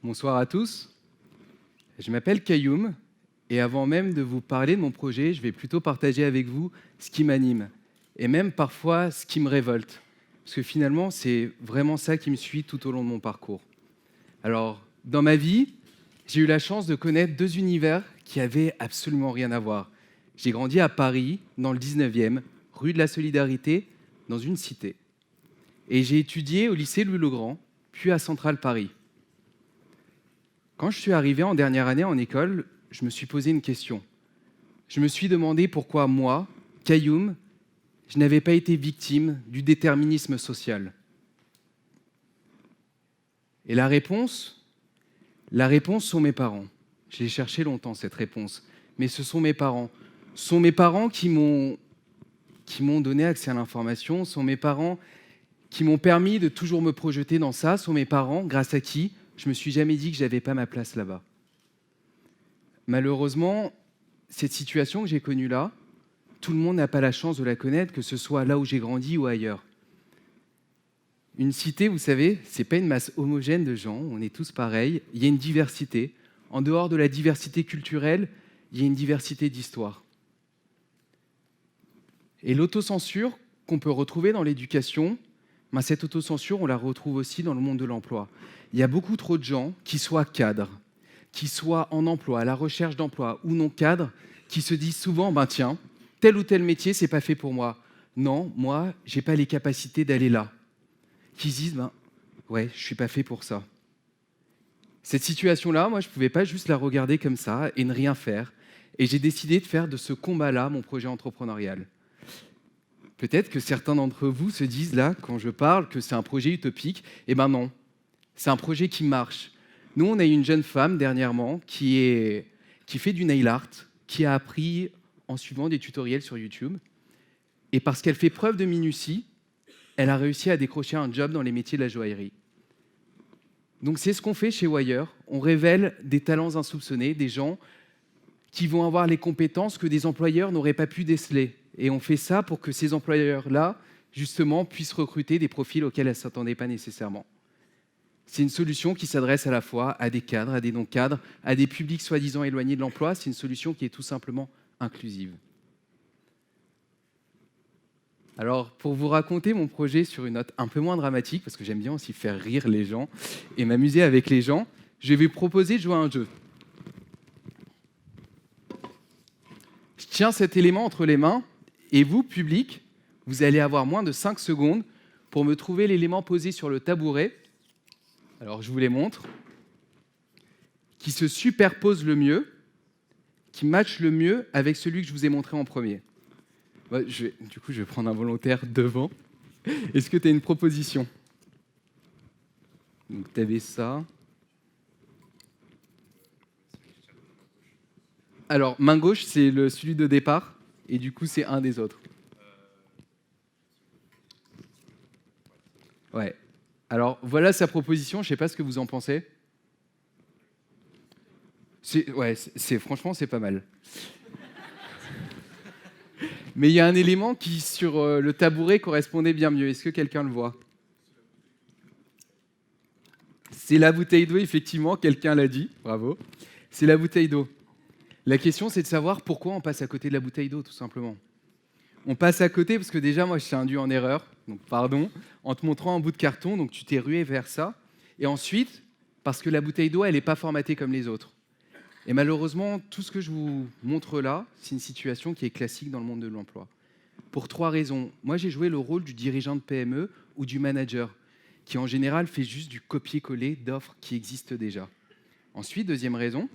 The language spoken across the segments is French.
Bonsoir à tous. Je m'appelle Kayoum et avant même de vous parler de mon projet, je vais plutôt partager avec vous ce qui m'anime et même parfois ce qui me révolte. Parce que finalement, c'est vraiment ça qui me suit tout au long de mon parcours. Alors, dans ma vie, j'ai eu la chance de connaître deux univers qui avaient absolument rien à voir. J'ai grandi à Paris, dans le 19e, rue de la Solidarité, dans une cité. Et j'ai étudié au lycée Louis-le-Grand, puis à Centrale Paris. Quand je suis arrivé en dernière année en école, je me suis posé une question. Je me suis demandé pourquoi moi, Kayoum, je n'avais pas été victime du déterminisme social. Et la réponse sont mes parents. Je l'ai cherché longtemps, cette réponse. Mais ce sont mes parents. Ce sont mes parents qui m'ont donné accès à l'information. Ce sont mes parents qui m'ont permis de toujours me projeter dans ça. Ce sont mes parents, grâce à qui je ne me suis jamais dit que je n'avais pas ma place là-bas. Malheureusement, cette situation que j'ai connue là, tout le monde n'a pas la chance de la connaître, que ce soit là où j'ai grandi ou ailleurs. Une cité, vous savez, ce n'est pas une masse homogène de gens, on est tous pareils, il y a une diversité. En dehors de la diversité culturelle, il y a une diversité d'histoires. Et l'autocensure qu'on peut retrouver dans l'éducation, cette autocensure, on la retrouve aussi dans le monde de l'emploi. Il y a beaucoup trop de gens qui soient cadres, qui soient en emploi, à la recherche d'emploi ou non cadres, qui se disent souvent, tiens, tel ou tel métier, c'est pas fait pour moi. Non, moi, j'ai pas les capacités d'aller là. Qui se disent, ouais, je suis pas fait pour ça. Cette situation-là, moi, je pouvais pas juste la regarder comme ça et ne rien faire. Et j'ai décidé de faire de ce combat-là mon projet entrepreneurial. Peut-être que certains d'entre vous se disent là, quand je parle, que c'est un projet utopique. Eh ben non, c'est un projet qui marche. Nous, on a eu une jeune femme dernièrement qui fait du nail art, qui a appris en suivant des tutoriels sur YouTube. Et parce qu'elle fait preuve de minutie, elle a réussi à décrocher un job dans les métiers de la joaillerie. Donc c'est ce qu'on fait chez Wire. On révèle des talents insoupçonnés, des gens qui vont avoir les compétences que des employeurs n'auraient pas pu déceler. Et on fait ça pour que ces employeurs-là, justement, puissent recruter des profils auxquels elles ne s'attendaient pas nécessairement. C'est une solution qui s'adresse à la fois à des cadres, à des non-cadres, à des publics soi-disant éloignés de l'emploi. C'est une solution qui est tout simplement inclusive. Alors, pour vous raconter mon projet sur une note un peu moins dramatique, parce que j'aime bien aussi faire rire les gens et m'amuser avec les gens, je vais vous proposer de jouer à un jeu. Je tiens cet élément entre les mains et vous, public, vous allez avoir moins de 5 secondes pour me trouver l'élément posé sur le tabouret. Alors, je vous les montre. Qui se superpose le mieux, qui matche le mieux avec celui que je vous ai montré en premier. Je vais prendre un volontaire devant. Est-ce que tu as une proposition? Donc, tu avais ça. Alors, main gauche, c'est celui de départ, et du coup, c'est un des autres. Ouais. Alors, voilà sa proposition, je ne sais pas ce que vous en pensez. Franchement, c'est pas mal. Mais il y a un élément qui, sur le tabouret, correspondait bien mieux. Est-ce que quelqu'un le voit? C'est la bouteille d'eau, effectivement, quelqu'un l'a dit, bravo. C'est la bouteille d'eau. La question, c'est de savoir pourquoi on passe à côté de la bouteille d'eau, tout simplement. On passe à côté parce que déjà, moi, je t'ai induit en erreur, donc pardon, en te montrant un bout de carton, donc tu t'es rué vers ça. Et ensuite, parce que la bouteille d'eau, elle n'est pas formatée comme les autres. Et malheureusement, tout ce que je vous montre là, c'est une situation qui est classique dans le monde de l'emploi. Pour 3 raisons. Moi, j'ai joué le rôle du dirigeant de PME ou du manager, qui en général fait juste du copier-coller d'offres qui existent déjà. Ensuite, deuxième raison,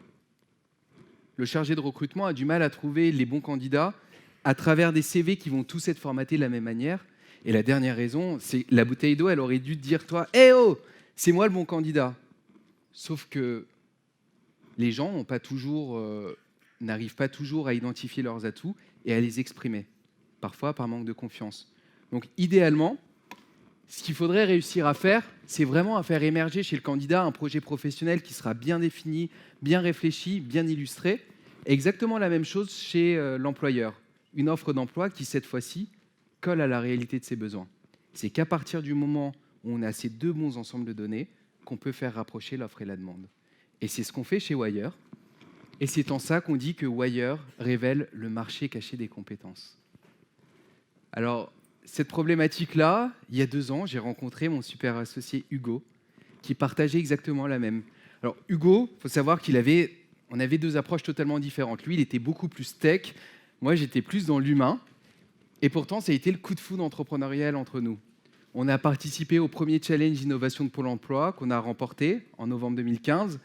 le chargé de recrutement a du mal à trouver les bons candidats à travers des CV qui vont tous être formatés de la même manière. Et la dernière raison, c'est la bouteille d'eau, elle aurait dû te dire, toi, « Eh oh, c'est moi le bon candidat !» Sauf que les gens n'arrivent pas toujours à identifier leurs atouts et à les exprimer, parfois par manque de confiance. Donc idéalement, Ce qu'il faudrait réussir à faire, c'est vraiment à faire émerger chez le candidat un projet professionnel qui sera bien défini, bien réfléchi, bien illustré. Exactement la même chose chez l'employeur. Une offre d'emploi qui, cette fois-ci, colle à la réalité de ses besoins. C'est qu'à partir du moment où on a ces deux bons ensembles de données qu'on peut faire rapprocher l'offre et la demande. Et c'est ce qu'on fait chez Wire. Et c'est en ça qu'on dit que Wire révèle le marché caché des compétences. Alors, cette problématique-là, il y a 2 ans, j'ai rencontré mon super associé Hugo, qui partageait exactement la même. Alors, Hugo, il faut savoir on avait 2 approches totalement différentes. Lui, il était beaucoup plus tech, moi, j'étais plus dans l'humain. Et pourtant, ça a été le coup de foudre entrepreneurial entre nous. On a participé au premier challenge innovation de Pôle emploi qu'on a remporté en novembre 2015.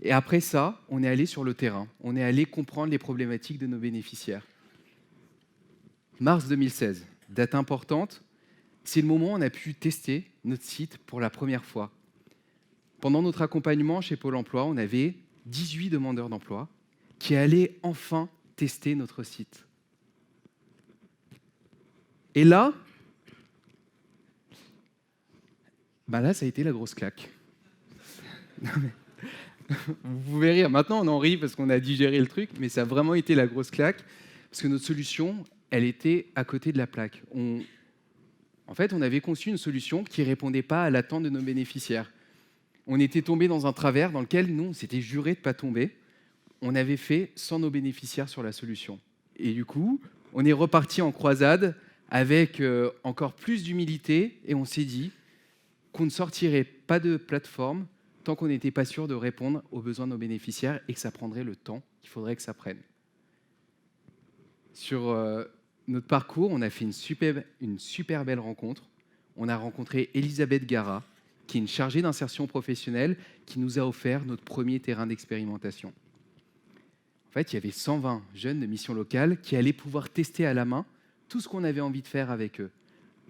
Et après ça, on est allé sur le terrain. On est allé comprendre les problématiques de nos bénéficiaires. Mars 2016, date importante, c'est le moment où on a pu tester notre site pour la première fois. Pendant notre accompagnement chez Pôle emploi, on avait 18 demandeurs d'emploi qui allaient enfin tester notre site. Et là, ça a été la grosse claque. Vous pouvez rire, maintenant on en rit parce qu'on a digéré le truc, mais ça a vraiment été la grosse claque, parce que notre solution, elle était à côté de la plaque. En fait, on avait conçu une solution qui ne répondait pas à l'attente de nos bénéficiaires. On était tombé dans un travers dans lequel nous, on s'était juré de ne pas tomber. On avait fait sans nos bénéficiaires sur la solution. Et du coup, on est reparti en croisade avec encore plus d'humilité et on s'est dit qu'on ne sortirait pas de plateforme tant qu'on n'était pas sûr de répondre aux besoins de nos bénéficiaires et que ça prendrait le temps qu'il faudrait que ça prenne. Sur notre parcours, on a fait une super belle rencontre. On a rencontré Elisabeth Gara, qui est une chargée d'insertion professionnelle, qui nous a offert notre premier terrain d'expérimentation. En fait, il y avait 120 jeunes de mission locale qui allaient pouvoir tester à la main tout ce qu'on avait envie de faire avec eux.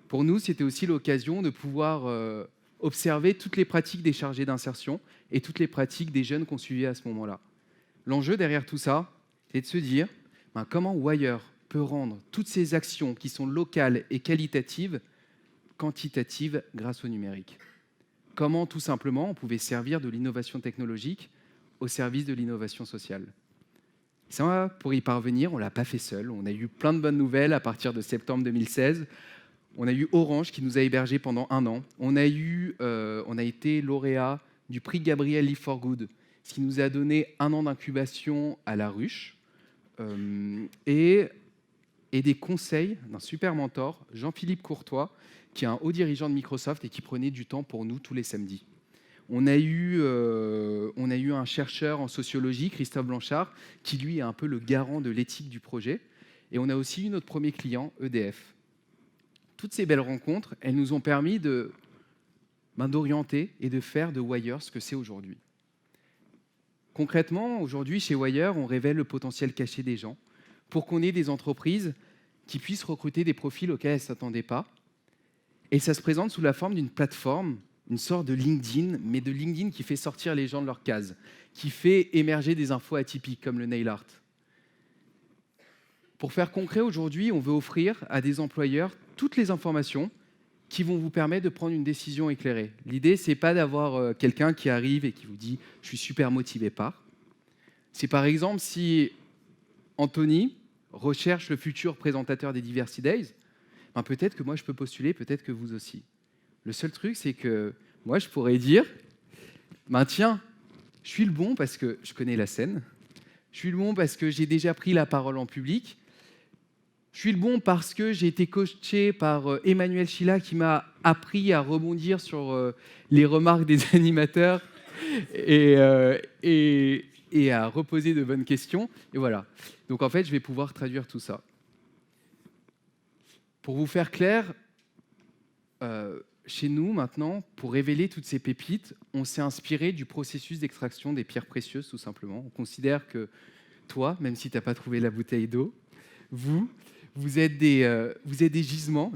Pour nous, c'était aussi l'occasion de pouvoir observer toutes les pratiques des chargés d'insertion et toutes les pratiques des jeunes qu'on suivait à ce moment-là. L'enjeu derrière tout ça, c'est de se dire comment Wire peut rendre toutes ces actions qui sont locales et qualitatives, quantitatives grâce au numérique. Comment, tout simplement, on pouvait servir de l'innovation technologique au service de l'innovation sociale. Ça, pour y parvenir, on ne l'a pas fait seul. On a eu plein de bonnes nouvelles à partir de septembre 2016. On a eu Orange qui nous a hébergés pendant 1 an. On a été lauréat du prix Gabriel Live for Good, ce qui nous a donné 1 an d'incubation à La Ruche et des conseils d'un super mentor, Jean-Philippe Courtois, qui est un haut dirigeant de Microsoft et qui prenait du temps pour nous tous les samedis. On a eu un chercheur en sociologie, Christophe Blanchard, qui lui est un peu le garant de l'éthique du projet. Et on a aussi eu notre premier client, EDF. Toutes ces belles rencontres, elles nous ont permis d'orienter et de faire de Wire ce que c'est aujourd'hui. Concrètement, aujourd'hui, chez Wire, on révèle le potentiel caché des gens pour qu'on ait des entreprises qui puissent recruter des profils auxquels elles ne s'attendaient pas. Et ça se présente sous la forme d'une plateforme, une sorte de LinkedIn, mais de LinkedIn qui fait sortir les gens de leur case, qui fait émerger des infos atypiques comme le nail art. Pour faire concret, aujourd'hui, on veut offrir à des employeurs toutes les informations qui vont vous permettre de prendre une décision éclairée. L'idée, ce n'est pas d'avoir quelqu'un qui arrive et qui vous dit « je suis super motivé par ». C'est par exemple si Anthony recherche le futur présentateur des Diversity Days, peut-être que moi je peux postuler, peut-être que vous aussi. Le seul truc, c'est que moi je pourrais dire tiens, je suis le bon parce que je connais la scène, je suis le bon parce que j'ai déjà pris la parole en public, je suis le bon parce que j'ai été coaché par Emmanuel Chila qui m'a appris à rebondir sur les remarques des animateurs et à reposer de bonnes questions. Et voilà. Donc en fait, je vais pouvoir traduire tout ça. Pour vous faire clair, chez nous maintenant, pour révéler toutes ces pépites, on s'est inspiré du processus d'extraction des pierres précieuses, tout simplement. On considère que toi, même si tu n'as pas trouvé la bouteille d'eau, vous êtes des gisements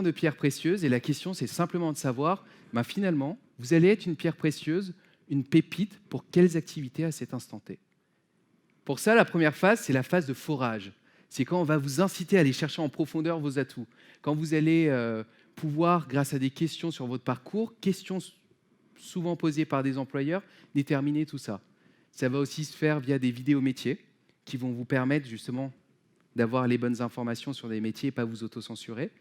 de pierres précieuses. Et la question, c'est simplement de savoir, finalement, vous allez être une pierre précieuse, une pépite, pour quelles activités à cet instant T. Pour ça, la première phase, c'est la phase de forage. C'est quand on va vous inciter à aller chercher en profondeur vos atouts. Quand vous allez pouvoir, grâce à des questions sur votre parcours, questions souvent posées par des employeurs, déterminer tout ça. Ça va aussi se faire via des vidéos métiers qui vont vous permettre justement d'avoir les bonnes informations sur des métiers et pas vous autocensurer,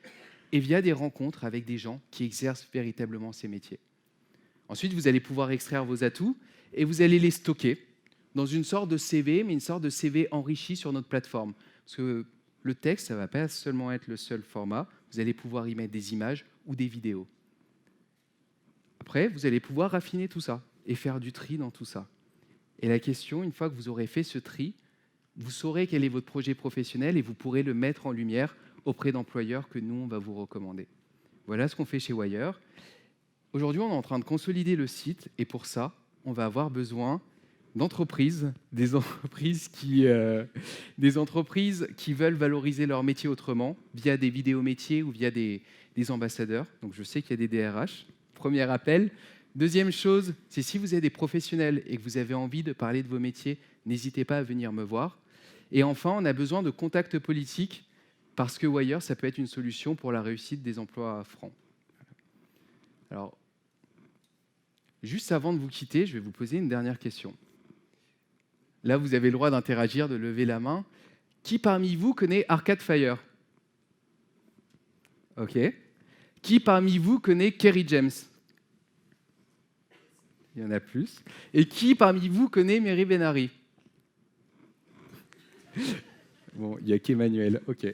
et via des rencontres avec des gens qui exercent véritablement ces métiers. Ensuite, vous allez pouvoir extraire vos atouts et vous allez les stocker dans une sorte de CV, mais une sorte de CV enrichi sur notre plateforme. Parce que le texte, ça ne va pas seulement être le seul format, vous allez pouvoir y mettre des images ou des vidéos. Après, vous allez pouvoir raffiner tout ça et faire du tri dans tout ça. Et la question, une fois que vous aurez fait ce tri, vous saurez quel est votre projet professionnel et vous pourrez le mettre en lumière auprès d'employeurs que nous, on va vous recommander. Voilà ce qu'on fait chez Wire. Aujourd'hui, on est en train de consolider le site et pour ça, on va avoir besoin d'entreprises, des entreprises qui veulent valoriser leur métier autrement, via des vidéos métiers ou via des ambassadeurs. Donc je sais qu'il y a des DRH. Premier appel. Deuxième chose, c'est si vous êtes des professionnels et que vous avez envie de parler de vos métiers, n'hésitez pas à venir me voir. Et enfin, on a besoin de contacts politiques parce que Wire, ça peut être une solution pour la réussite des emplois francs. Alors, juste avant de vous quitter, je vais vous poser une dernière question. Là, vous avez le droit d'interagir, de lever la main. Qui parmi vous connaît Arcade Fire? OK. Qui parmi vous connaît Kerry James? Il y en a plus. Et qui parmi vous connaît Mary Benary? Bon, il n'y a qu'Emmanuel. OK.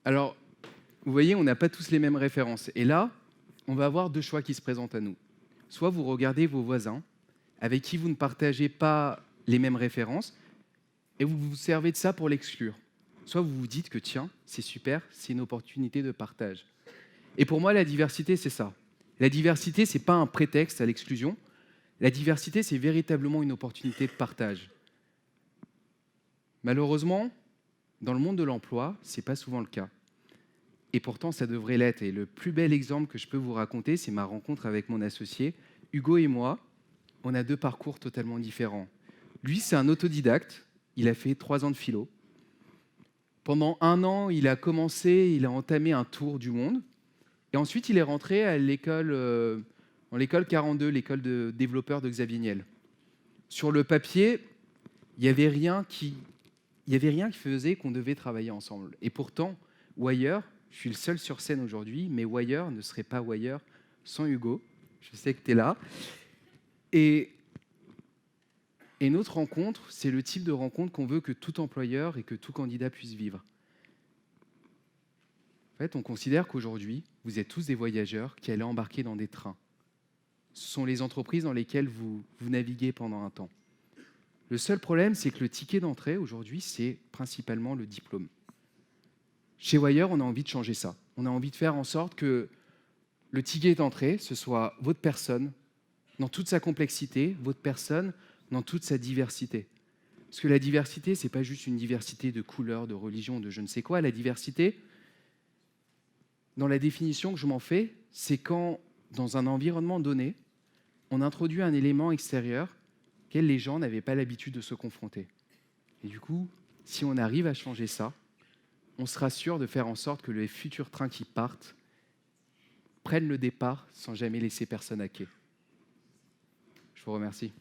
Alors, vous voyez, on n'a pas tous les mêmes références. Et là, on va avoir deux choix qui se présentent à nous. Soit vous regardez vos voisins, avec qui vous ne partagez pas les mêmes références, et vous vous servez de ça pour l'exclure. Soit vous vous dites que, tiens, c'est super, c'est une opportunité de partage. Et pour moi, la diversité, c'est ça. La diversité, ce n'est pas un prétexte à l'exclusion. La diversité, c'est véritablement une opportunité de partage. Malheureusement, dans le monde de l'emploi, ce n'est pas souvent le cas. Et pourtant, ça devrait l'être. Et le plus bel exemple que je peux vous raconter, c'est ma rencontre avec mon associé. Hugo et moi, on a deux parcours totalement différents. Lui, c'est un autodidacte. Il a fait 3 ans de philo. Pendant 1 an, il a entamé un tour du monde. Et ensuite, il est rentré à l'école, dans l'école 42, l'école de développeurs de Xavier Niel. Sur le papier, il n'y avait rien qui faisait qu'on devait travailler ensemble. Et pourtant, Wire, je suis le seul sur scène aujourd'hui, mais Wire ne serait pas Wire sans Hugo. Je sais que tu es là. Et notre rencontre, c'est le type de rencontre qu'on veut que tout employeur et que tout candidat puisse vivre. En fait, on considère qu'aujourd'hui, vous êtes tous des voyageurs qui allez embarquer dans des trains. Ce sont les entreprises dans lesquelles vous naviguez pendant un temps. Le seul problème, c'est que le ticket d'entrée, aujourd'hui, c'est principalement le diplôme. Chez Wire, on a envie de changer ça. On a envie de faire en sorte que le ticket d'entrée, ce soit votre personne dans toute sa complexité, votre personne dans toute sa diversité. Parce que la diversité, ce n'est pas juste une diversité de couleurs, de religion, de je ne sais quoi. La diversité, dans la définition que je m'en fais, c'est quand, dans un environnement donné, on introduit un élément extérieur auquel les gens n'avaient pas l'habitude de se confronter. Et du coup, si on arrive à changer ça, on sera sûr de faire en sorte que les futurs trains qui partent prennent le départ sans jamais laisser personne à quai. Je vous remercie.